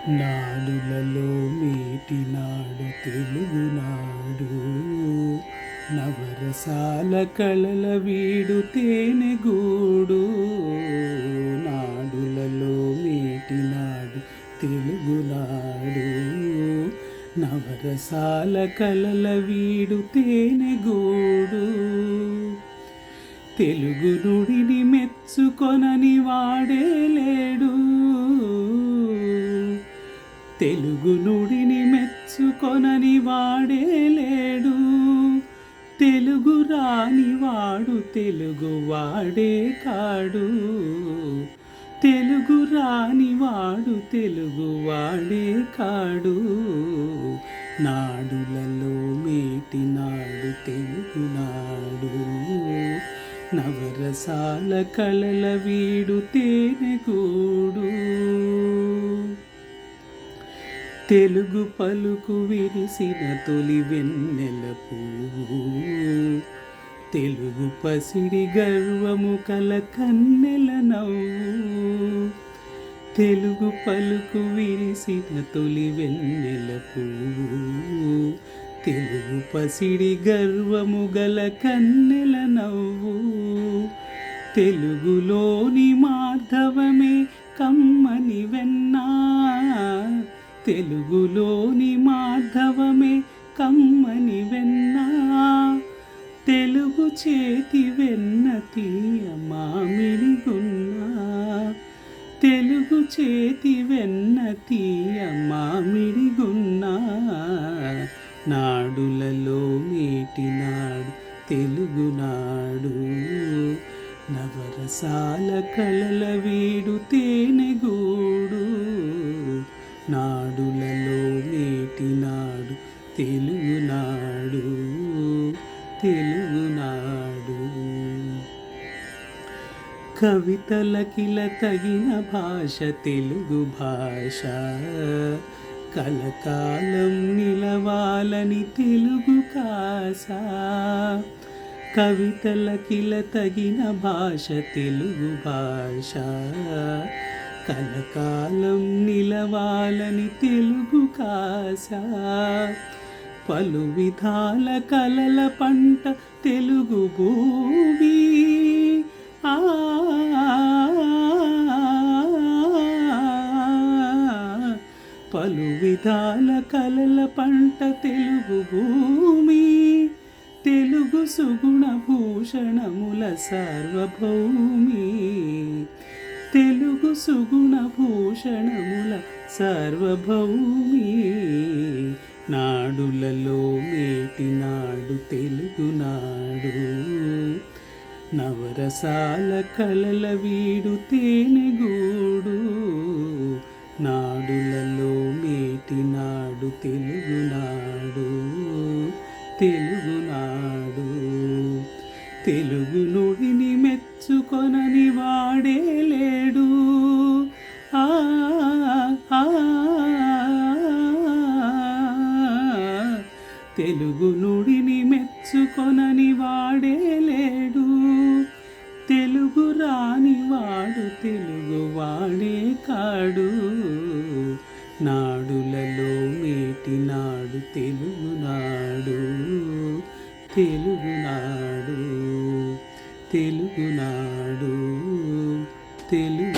నాడులలో మీటినాడు తెలుగునాడు, నవరసాల కళల వీడు తేనెగూడు. నాడులలో మీటినాడు తెలుగునాడు, నవరసాల కళల వీడు తేనెగూడు. తెలుగు నుడిని మెచ్చుకొనని వాడే లేడు, తెలుగు నుడిని మెచ్చుకొనని వాడే లేడు. తెలుగు రాని వాడు తెలుగు వాడే కాడు, తెలుగు రాని వాడు తెలుగు వాడే కాడు. నాడులలో మేటినాడు తెలుగునాడు, నవరసాల కళల వీడు తేనెగూడు. తెలుగు పలుకు విరిసిన తొలి వెన్నెల పువ్వు, తెలుగు పసిడి గర్వము కల కన్నెల నవ్వు. తెలుగు పలుకు విరిసిన తొలి వెన్నెల పువ్వు, తెలుగు పసిడి గర్వము గల కన్నెల నవ్వు. తెలుగులోని మాధవమే కమ్మని వెన్నా, తెలుగులోని మాధవమే కమ్మని వెన్నా. తెలుగు చేతి వెన్న తీయ మామిడిగున్నా, తెలుగు చేతి వెన్న తీయ మామిడిగున్నా. నాడులలో మీటినాడు తెలుగునాడు, నవరసాల కళల వీడు తేనెగూడు. నాడులలో మీటినాడు తెలుగునాడు, తెలుగునాడు. కవితలకిల తగిన భాష తెలుగు భాష, కలకాలం నిలవాలని తెలుగు కాస. కవితలకిల తగిన భాష తెలుగు భాష, కలకాలం నిలవాలని తెలుగు కాస. పలు విధాల కలల పంట తెలుగు భూమి, పలు విధాల కలల పంట తెలుగు భూమి. తెలుగు సుగుణ భూషణముల సార్వభౌమి, తెలుగు సుగుణ భూషణముల సార్వభౌమి. నాడులలో మేటినాడు తెలుగునాడు, నవరసాల కళల వీడు తేనెగూడు. నాడులలో మేటినాడు తెలుగునాడు, తెలుగునాడు. తెలుగు నుడిని మెచ్చుకొనని వాడే లేడు, తెలుగు నుడిని మెచ్చుకొనని వాడే లేడు. తెలుగు రాని వాడు తెలుగు వాడే కాడు. నాడులలో మీటినాడు తెలుగునాడు, తెలుగునాడు, తెలుగునాడు, తెలుగు.